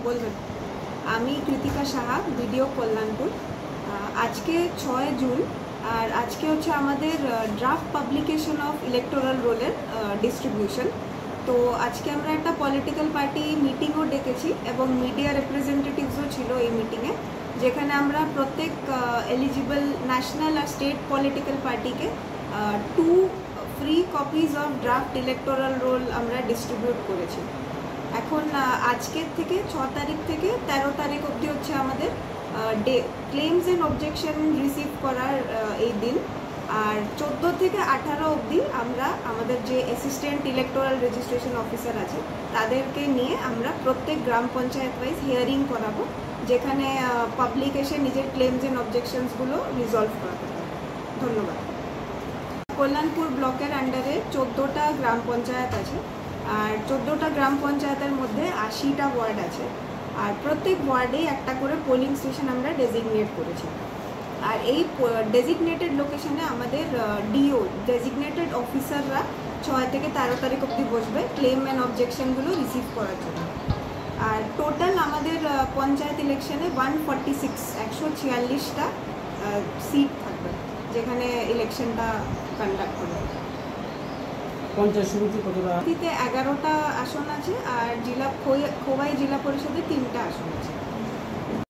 বলবেন। আমি কৃতিকা সাহা, ভিডিও কল্যাণপুর। আজকে 6 জুন, আর আজকে হচ্ছে আমাদের ড্রাফট পাবলিকেশন অফ ইলেকটোরাল রোলের ডিস্ট্রিবিউশন। তো আজকে আমরা একটা পলিটিক্যাল পার্টি মিটিংও ডেকেছি এবং মিডিয়া রিপ্রেজেন্টেটিভসও ছিল এই মিটিংয়ে, যেখানে আমরা প্রত্যেক এলিজিবল ন্যাশনাল আর স্টেট পলিটিক্যাল পার্টিকে 2 free copies of draft electoral role আমরা ডিস্ট্রিবিউট করেছি। এখন আজকের থেকে 6 তারিখ থেকে 13 তারিখ অবধি হচ্ছে আমাদের ক্লেমস অ্যান্ড অবজেকশন রিসিভ করার এই দিন। আর 14 থেকে 18 অবধি আমরা আমাদের যে অ্যাসিস্ট্যান্ট ইলেকটোরাল রেজিস্ট্রেশন অফিসার আছে তাদেরকে নিয়ে আমরা প্রত্যেক গ্রাম পঞ্চায়েত ওয়াইজ হিয়ারিং করাবো, যেখানে পাবলিক এসে নিজের ক্লেমস অ্যান্ড অবজেকশনসগুলো রিজলভ করাতে পারে। ধন্যবাদ। কল্যাণপুর ব্লকের আন্ডারে 14টা গ্রাম পঞ্চায়েত আছে, আর 14টা গ্রাম পঞ্চায়েতের মধ্যে 80টা ওয়ার্ড আছে, আর প্রত্যেক ওয়ার্ডেই একটা করে পোলিং স্টেশন আমরা ডেজিগনেট করেছি। আর এই ডেজিগনেটেড লোকেশনে আমাদের ডিও ডেজিগনেটেড অফিসাররা 6 থেকে 13 তারিখ অবধি বসবে ক্লেম অ্যান্ড অবজেকশনগুলো রিসিভ করার জন্য। আর টোটাল আমাদের পঞ্চায়েত ইলেকশনে 146টা সিট থাকবে, যেখানে ইলেকশনটা কন্ডাক্ট করবে। পঞ্চায়েত সমিতি কতটা? 11টা আসন আছে, আর খোয়াই জেলা পরিষদে 3টা আসন আছে।